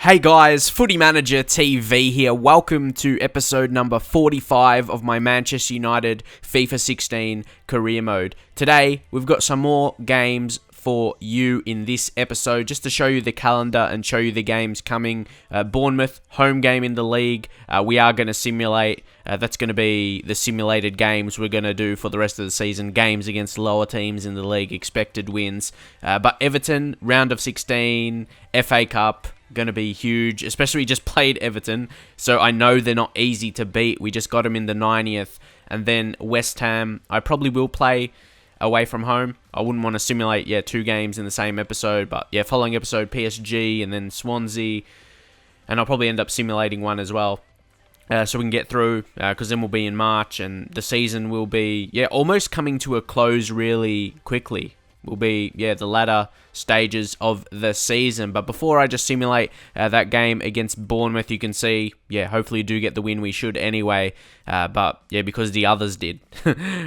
Hey guys, Footy Manager TV here. Welcome to episode number 45 of my Manchester United FIFA 16 career mode. Today, we've got some more games for you in this episode, just to show you the calendar and show you the games coming. Bournemouth, home game in the league. We are going to simulate. That's going to be the simulated games we're going to do for the rest of the season. Games against lower teams in the league, expected wins. But Everton, round of 16, FA Cup, going to be huge, especially we just played Everton, so I know they're not easy to beat. We just got them in the 90th, and then West Ham, I probably will play away from home. I wouldn't want to simulate, two games in the same episode, but following episode, PSG, and then Swansea, and I'll probably end up simulating one as well, so we can get through, because then we'll be in March, and the season will be, almost coming to a close really quickly. Will be, the latter stages of the season. But before I just simulate that game against Bournemouth, you can see, hopefully do get the win. We should anyway. But, because the others did,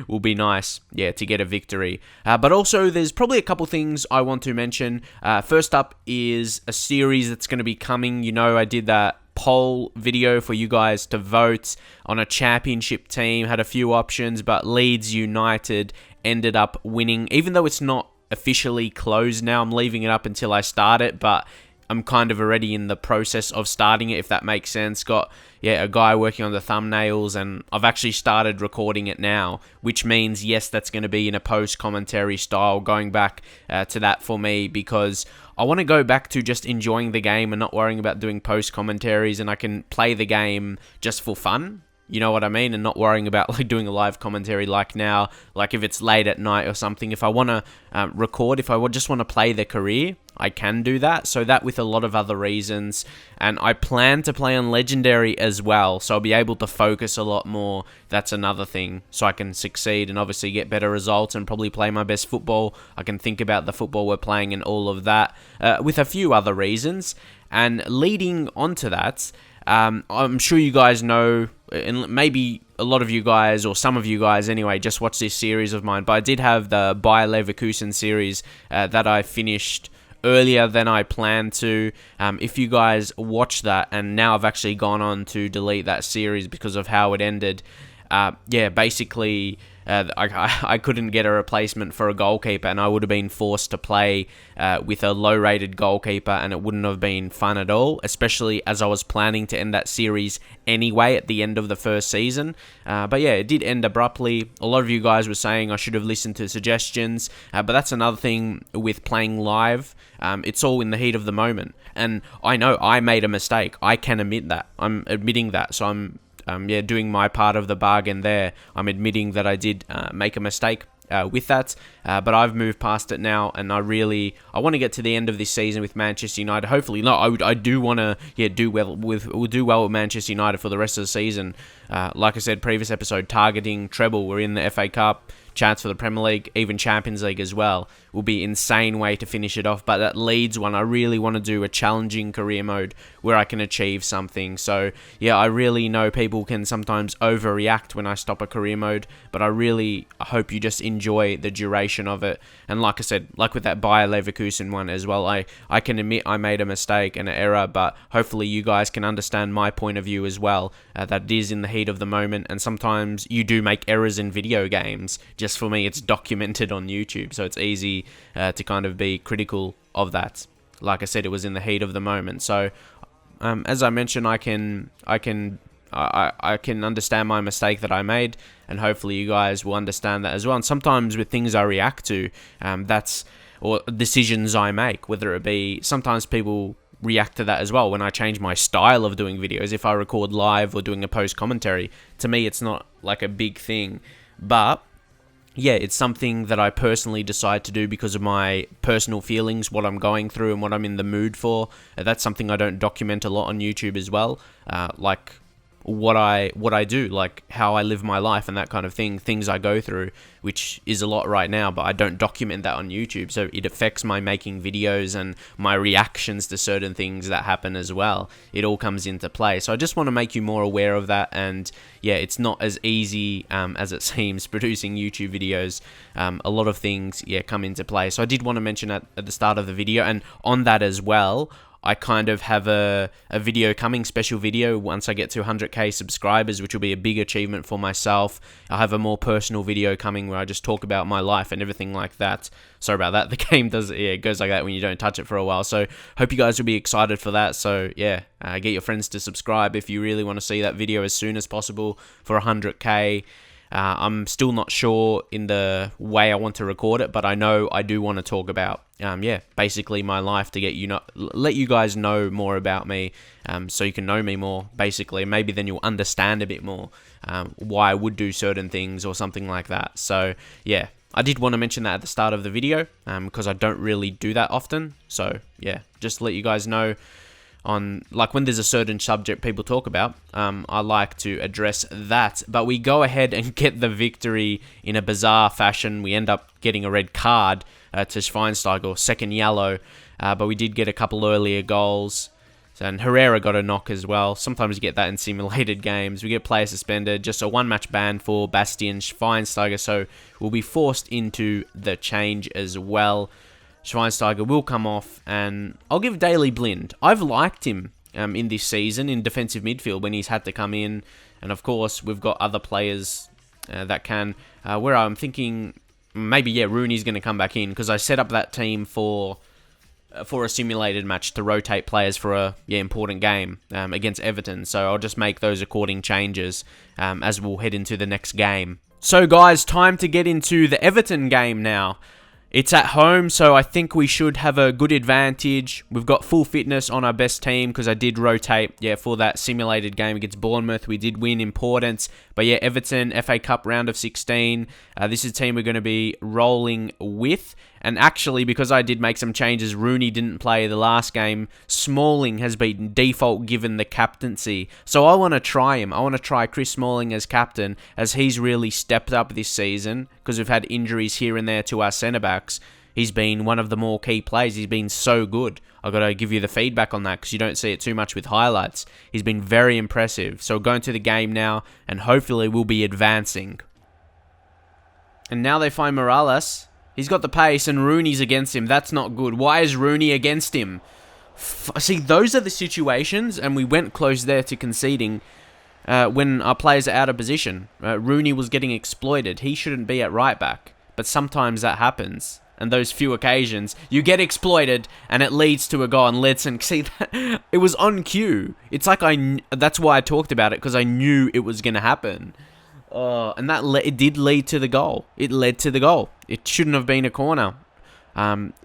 will be nice, to get a victory. But also, there's probably a couple things I want to mention. First up is a series that's going to be coming. You know, I did that poll video for you guys to vote on a championship team. Had a few options, but Leeds United ended up winning, even though it's not officially closed now. I'm leaving it up until I start it, but I'm kind of already in the process of starting it, if that makes sense. Got a guy working on the thumbnails, and I've actually started recording it now, which means that's going to be in a post-commentary style, going back to that for me, because I want to go back to just enjoying the game and not worrying about doing post-commentaries, and I can play the game just for fun. You know what I mean? And not worrying about doing a live commentary like now, like if it's late at night or something. If I want to record, if I just want to play the career, I can do that. So that with a lot of other reasons. And I plan to play on Legendary as well, so I'll be able to focus a lot more. That's another thing, so I can succeed and obviously get better results and probably play my best football. I can think about the football we're playing and all of that, with a few other reasons. And leading on to that, I'm sure you guys know, and maybe a lot of you guys, or some of you guys anyway, just watched this series of mine, but I did have the Bayer Leverkusen series that I finished earlier than I planned to. If you guys watched that, and now I've actually gone on to delete that series because of how it ended, basically I couldn't get a replacement for a goalkeeper, and I would have been forced to play with a low-rated goalkeeper, and it wouldn't have been fun at all, especially as I was planning to end that series anyway at the end of the first season. But it did end abruptly. A lot of you guys were saying I should have listened to suggestions, but that's another thing with playing live. It's all in the heat of the moment, and I know I made a mistake. I can admit that. I'm admitting that, so I'm doing my part of the bargain there. I'm admitting that I did make a mistake with that, but I've moved past it now, and I want to get to the end of this season with Manchester United. Hopefully, I do want to do well with Manchester United for the rest of the season. Like I said, previous episode, targeting treble. We're in the FA Cup, chance for the Premier League, even Champions League as well. Will be an insane way to finish it off. But that Leeds one, I really want to do a challenging career mode where I can achieve something. So I really know people can sometimes overreact when I stop a career mode, but I hope you just enjoy the duration of it. And like I said, like with that Bayer Leverkusen one as well, I can admit I made a mistake and an error, but hopefully you guys can understand my point of view as well, that it is in the heat of the moment, and sometimes you do make errors in video games. Just for me, it's documented on YouTube, so it's easy to kind of be critical of that. Like I said, it was in the heat of the moment. So, as I mentioned, I can understand my mistake that I made, and hopefully you guys will understand that as well. And sometimes with things I react to, or decisions I make, whether it be, sometimes people react to that as well when I change my style of doing videos. If I record live or doing a post commentary, to me it's not like a big thing, but it's something that I personally decide to do because of my personal feelings, what I'm going through and what I'm in the mood for. That's something I don't document a lot on YouTube as well, like what I do, like how I live my life and that kind of thing, things I go through, which is a lot right now, but I don't document that on YouTube, so it affects my making videos and my reactions to certain things that happen as well. It all comes into play, so I just want to make you more aware of that. And it's not as easy as it seems producing YouTube videos. A lot of things come into play, so I did want to mention that at the start of the video. And on that as well, I kind of have a video coming, special video, once I get to 100k subscribers, which will be a big achievement for myself. I'll have a more personal video coming where I just talk about my life and everything like that. Sorry about that. The game it goes like that when you don't touch it for a while. So hope you guys will be excited for that. So yeah, get your friends to subscribe if you really want to see that video as soon as possible for 100k. I'm still not sure in the way I want to record it, but I know I do want to talk about, basically my life to let you guys know more about me, so you can know me more, basically. Maybe then you'll understand a bit more why I would do certain things or something like that. So yeah, I did want to mention that at the start of the video, because I don't really do that often. So yeah, just to let you guys know, on like when there's a certain subject people talk about, I like to address that. But we go ahead and get the victory in a bizarre fashion. We end up getting a red card to Schweinsteiger, second yellow, but we did get a couple earlier goals. And Herrera got a knock as well. Sometimes you get that in simulated games. We get player suspended, just a one-match ban for Bastian Schweinsteiger, so we'll be forced into the change as well. Schweinsteiger will come off, and I'll give Daley Blind. I've liked him in this season in defensive midfield when he's had to come in, and of course we've got other players that can. Where I'm thinking maybe Rooney's going to come back in, because I set up that team for a simulated match to rotate players for a important game against Everton. So I'll just make those according changes as we'll head into the next game. So guys, time to get into the Everton game now. It's at home, so I think we should have a good advantage. We've got full fitness on our best team because I did rotate, for that simulated game against Bournemouth. We did win importance. But yeah, Everton, FA Cup round of 16. This is a team we're going to be rolling with. And actually, because I did make some changes, Rooney didn't play the last game. Smalling has been default given the captaincy. So I want to try him. I want to try Chris Smalling as captain, as he's really stepped up this season because we've had injuries here and there to our centre-backs. He's been one of the more key players. He's been so good. I've got to give you the feedback on that because you don't see it too much with highlights. He's been very impressive. So going to the game now, and hopefully we'll be advancing. And now they find Morales. He's got the pace, and Rooney's against him. That's not good. Why is Rooney against him? See, those are the situations, and we went close there to conceding when our players are out of position. Rooney was getting exploited. He shouldn't be at right back, but sometimes that happens. And those few occasions, you get exploited, and it leads to a goal. And Ledson, see, that, it was on cue. It's like that's why I talked about it, because I knew it was going to happen. And it did lead to the goal. It led to the goal. It shouldn't have been a corner.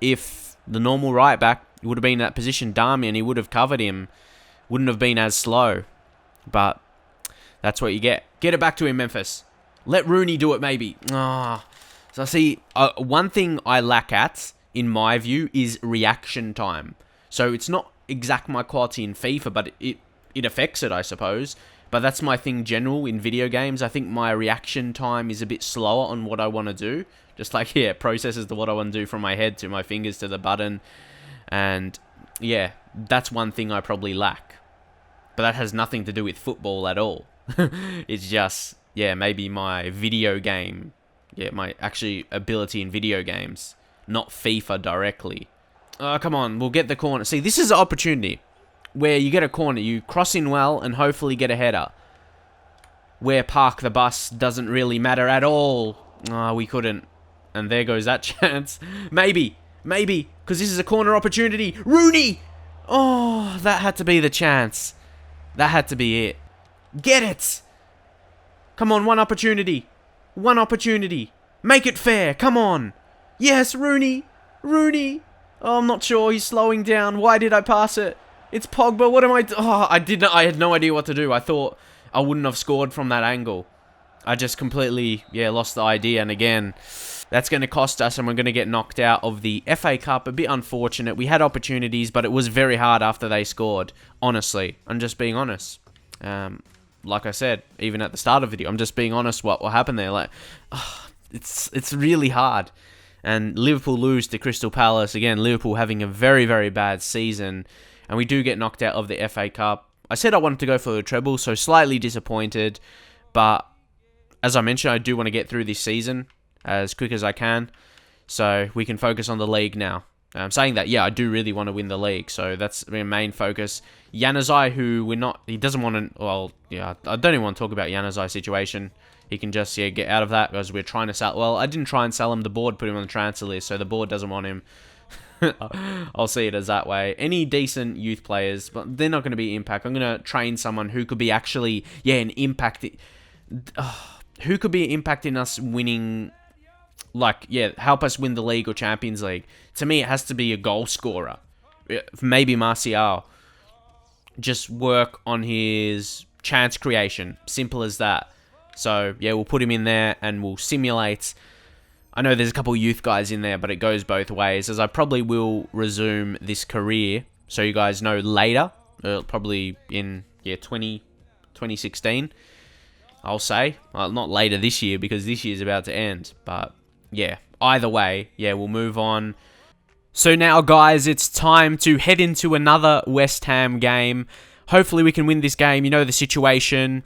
If the normal right back would have been in that position, Darmian, he would have covered him. Wouldn't have been as slow. But that's what you get. Get it back to him, Memphis. Let Rooney do it, maybe. So I see, one thing I lack at, in my view, is reaction time. So it's not exact my quality in FIFA, but it affects it, I suppose. But that's my thing general in video games. I think my reaction time is a bit slower on what I want to do. Just like, processes to what I want to do from my head to my fingers to the button. And that's one thing I probably lack. But that has nothing to do with football at all. It's just, maybe my video game. My actually ability in video games. Not FIFA directly. Oh, come on, we'll get the corner. See, this is an opportunity where you get a corner, you cross in well, and hopefully get a header. Where park the bus doesn't really matter at all. We couldn't. And there goes that chance. Maybe, because this is a corner opportunity. Rooney! Oh, that had to be the chance. That had to be it. Get it! Come on, one opportunity. Make it fair, come on. Yes, Rooney! Oh, I'm not sure, he's slowing down. Why did I pass it? It's Pogba, what am I I had no idea what to do. I thought I wouldn't have scored from that angle. I just completely, lost the idea. And again, that's going to cost us, and we're going to get knocked out of the FA Cup. A bit unfortunate. We had opportunities, but it was very hard after they scored. Honestly, I'm just being honest. Like I said, even at the start of the video, I'm just being honest what happened there. Like, it's really hard. And Liverpool lose to Crystal Palace. Again, Liverpool having a very, very bad season. And we do get knocked out of the FA Cup. I said I wanted to go for a treble, so slightly disappointed. But as I mentioned, I do want to get through this season as quick as I can. So we can focus on the league now. I'm saying that, yeah, I do really want to win the league, so that's my main focus. Januzaj, who he doesn't want to, well, yeah, I don't even want to talk about Januzaj's situation. He can just, yeah, get out of that, because we're trying to sell, well, I didn't try and sell him, the board put him on the transfer list, so the board doesn't want him. I'll see it as that way. Any decent youth players, but they're not going to be impact. I'm going to train someone who could be actually, yeah, an impact, who could be impacting us winning, like, yeah, help us win the league or Champions League. To me, it has to be a goal scorer. Maybe Martial. Just work on his chance creation. Simple as that. So, yeah, we'll put him in there and we'll simulate. I know there's a couple of youth guys in there, but it goes both ways, as I probably will resume this career, so you guys know later, probably in, yeah, 2016, I'll say. Well, not later this year, because this year's about to end, but, yeah, either way, yeah, we'll move on. So now, guys, it's time to head into another West Ham game. Hopefully we can win this game. You know the situation.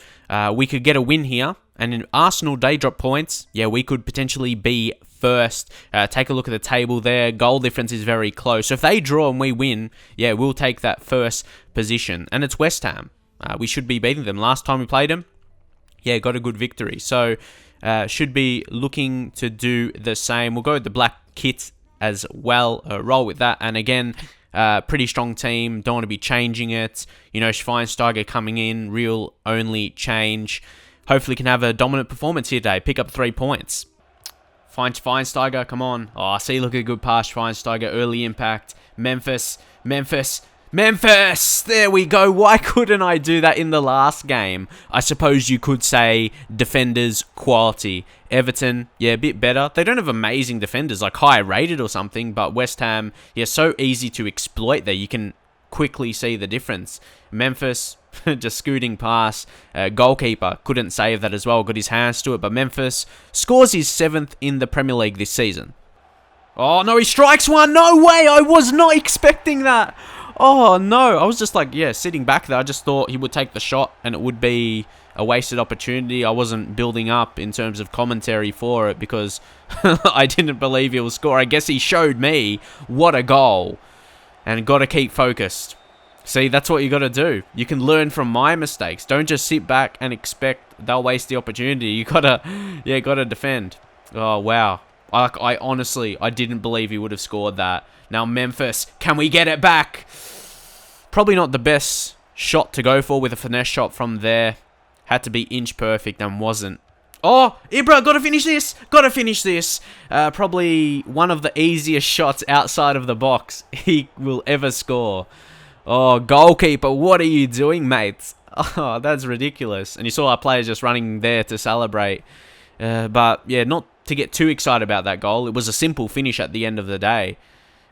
We could get a win here. And in Arsenal, they drop points. Yeah, we could potentially be first. Take a look at the table there. Goal difference is very close. So if they draw and we win, yeah, we'll take that first position. And it's West Ham. We should be beating them. Last time we played them, yeah, got a good victory. So should be looking to do the same. We'll go with the black kit as well. Roll with that. And again, pretty strong team. Don't want to be changing it. You know, Schweinsteiger coming in. Real only change. Hopefully can have a dominant performance here today. Pick up 3 points. Find Schweinsteiger, come on. Oh, see, look at a good pass, Schweinsteiger. Early impact. Memphis. There we go. Why couldn't I do that in the last game? I suppose you could say defenders quality. Everton, yeah, a bit better. They don't have amazing defenders, like high rated or something, but West Ham, yeah, so easy to exploit there. You can quickly see the difference. Memphis, just scooting past. Goalkeeper couldn't save that as well. Got his hands to it. But Memphis scores his 7th in the Premier League this season. Oh, no, he strikes one. No way. I was not expecting that. Oh, no. I was just like, yeah, sitting back there. I just thought he would take the shot and it would be a wasted opportunity. I wasn't building up in terms of commentary for it because I didn't believe he would score. I guess he showed me what a goal. And got to keep focused. See, that's what you got to do. You can learn from my mistakes. Don't just sit back and expect they'll waste the opportunity. You gotta defend. Oh, wow. I honestly, I didn't believe he would have scored that. Now, Memphis, can we get it back? Probably not the best shot to go for with a finesse shot from there. Had to be inch perfect and wasn't. Oh, Ibra, gotta finish this. Probably one of the easiest shots outside of the box he will ever score. Oh, goalkeeper, what are you doing, mate? Oh, that's ridiculous. And you saw our players just running there to celebrate. But, yeah, not to get too excited about that goal. It was a simple finish at the end of the day.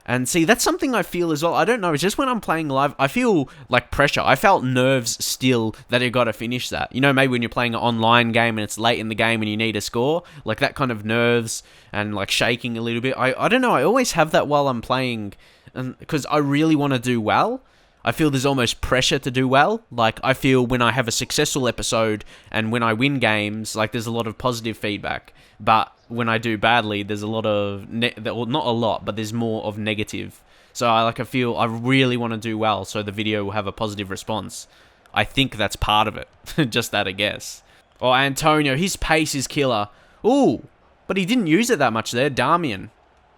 And see, that's something I feel as well. I don't know, it's just when I'm playing live, I feel like pressure. I felt nerves still that I got to finish that. You know, maybe when you're playing an online game and it's late in the game and you need a score, like that kind of nerves and like shaking a little bit. I don't know, I always have that while I'm playing because I really want to do well. I feel there's almost pressure to do well. Like, I feel when I have a successful episode and when I win games, like, there's a lot of positive feedback. But when I do badly, there's a lot of... well, not a lot, but there's more of negative. So, I feel I really want to do well, so the video will have a positive response. I think that's part of it. Just that, I guess. Oh, Antonio, his pace is killer. Ooh, but he didn't use it that much there. Darmian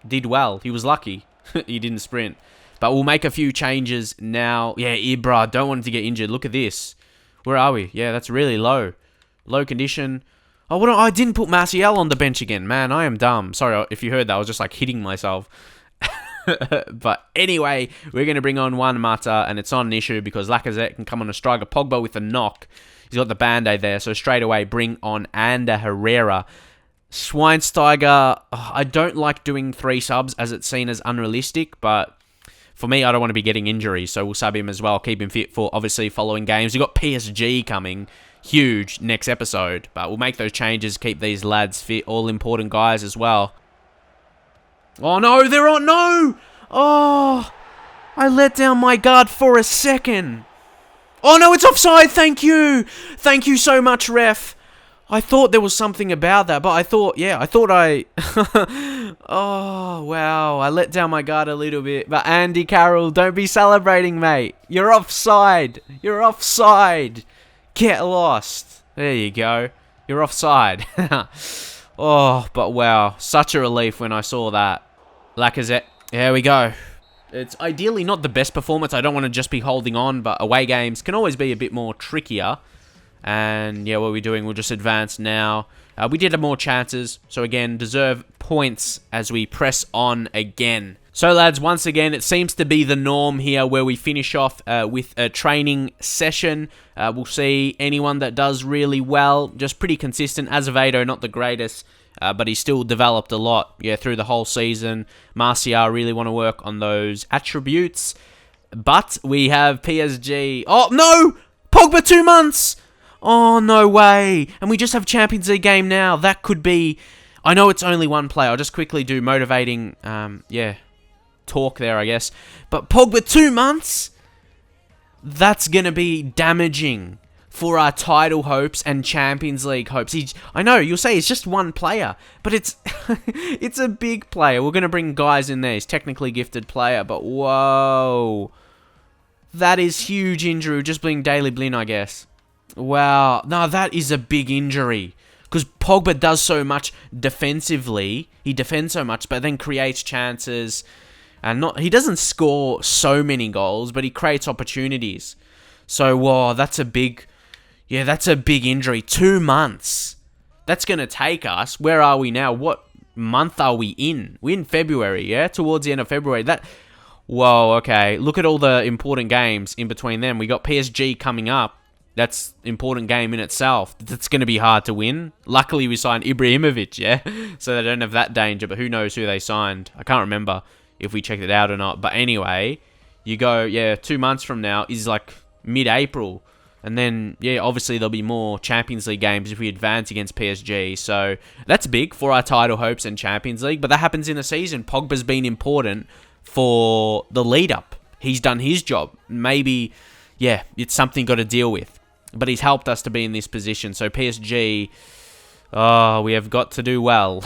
did well. He was lucky. He didn't sprint. But we'll make a few changes now. Yeah, Ibra, don't want him to get injured. Look at this. Where are we? Yeah, that's really low. Low condition. Oh, I didn't put Martial on the bench again. Man, I am dumb. Sorry if you heard that. I was just like hitting myself. But anyway, we're going to bring on Juan Mata, and it's not an issue because Lacazette can come on a striker. Pogba with a knock. He's got the band-aid there, so straight away bring on Ander Herrera. Schweinsteiger, I don't like doing 3 subs as it's seen as unrealistic, but... for me, I don't want to be getting injuries, so we'll sub him as well. Keep him fit for, obviously, following games. We've got PSG coming. Huge next episode. But we'll make those changes, keep these lads fit. All important guys as well. Oh, no, they're on. No! Oh, I let down my guard for a second. Oh, no, it's offside. Thank you. Thank you so much, ref. I thought there was something about that, but I thought I... Oh, wow. I let down my guard a little bit. But Andy Carroll, don't be celebrating, mate. You're offside. You're offside. Get lost. There you go. You're offside. Oh, but wow. Such a relief when I saw that. Lacazette. There we go. It's ideally not the best performance. I don't want to just be holding on, but away games can always be a bit more trickier. And yeah, what we're doing, we'll just advance now. We did have more chances, so again, deserve points as we press on again. So lads, once again, it seems to be the norm here where we finish off with a training session. We'll see anyone that does really well, just pretty consistent. Azevedo, not the greatest, but he still developed a lot through the whole season. Martial, really want to work on those attributes. But we have PSG. Oh, no! Pogba 2 months! Oh, no way. And we just have Champions League game now. That could be... I know it's only one play. I'll just quickly do motivating, talk there, I guess. But Pogba 2 months? That's going to be damaging for our title hopes and Champions League hopes. I know, you'll say it's just one player, but it's it's a big player. We're going to bring guys in there. He's technically gifted player, but whoa. That is huge injury. Just being Daily Blin, I guess. Wow. No, that is a big injury. Because Pogba does so much defensively. He defends so much, but then creates chances. And he doesn't score so many goals, but he creates opportunities. So, whoa, that's a big injury. 2 months. That's going to take us. Where are we now? What month are we in? We're in February, yeah? Towards the end of February. Whoa, okay. Look at all the important games in between them. We got PSG coming up. That's an important game in itself. That's going to be hard to win. Luckily, we signed Ibrahimovic, yeah? So they don't have that danger, but who knows who they signed. I can't remember if we checked it out or not. But anyway, you go, 2 months from now is like mid-April. And then, obviously there'll be more Champions League games if we advance against PSG. So that's big for our title hopes and Champions League. But that happens in a season. Pogba's been important for the lead-up. He's done his job. Maybe, it's something got to deal with. But he's helped us to be in this position. So PSG, we have got to do well.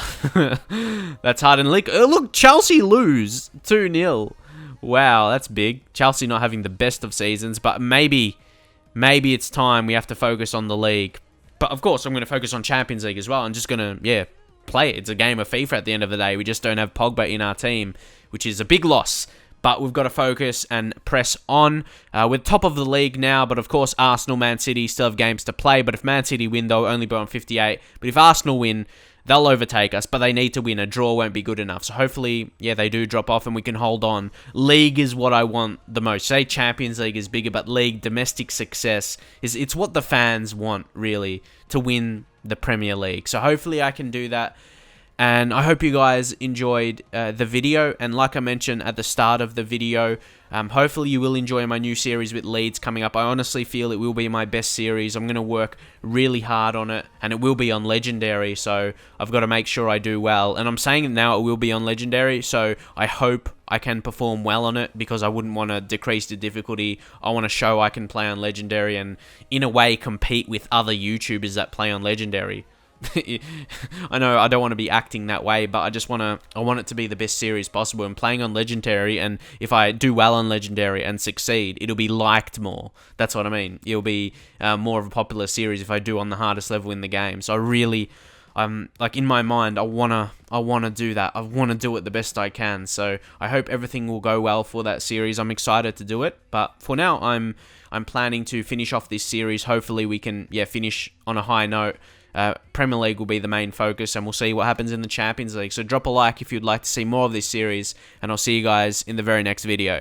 That's hard. And look, Chelsea lose 2-0. Wow, that's big. Chelsea not having the best of seasons, but maybe it's time we have to focus on the league. But of course, I'm going to focus on Champions League as well. I'm just going to, play it. It's a game of FIFA at the end of the day. We just don't have Pogba in our team, which is a big loss. But we've got to focus and press on. We're top of the league now, but of course, Arsenal, Man City still have games to play. But if Man City win, they'll only be on 58. But if Arsenal win, they'll overtake us. But they need to win. A draw won't be good enough. So hopefully, they do drop off and we can hold on. League is what I want the most. Say Champions League is bigger, but league, domestic success, it's what the fans want, really, to win the Premier League. So hopefully I can do that. And I hope you guys enjoyed the video. And like I mentioned at the start of the video, hopefully you will enjoy my new series with Leeds coming up. I honestly feel it will be my best series. I'm going to work really hard on it. And it will be on Legendary. So I've got to make sure I do well. And I'm saying it now, it will be on Legendary. So I hope I can perform well on it. Because I wouldn't want to decrease the difficulty. I want to show I can play on Legendary. And in a way compete with other YouTubers that play on Legendary. I know I don't want to be acting that way, but I want it to be the best series possible. And playing on Legendary, and if I do well on Legendary and succeed, it'll be liked more. That's what I mean. It'll be more of a popular series if I do on the hardest level in the game. So I really, like in my mind, I wanna do that. I want to do it the best I can. So I hope everything will go well for that series. I'm excited to do it, but for now, I'm planning to finish off this series. Hopefully, we can finish on a high note. Premier League will be the main focus, and we'll see what happens in the Champions League. So drop a like if you'd like to see more of this series, and I'll see you guys in the very next video.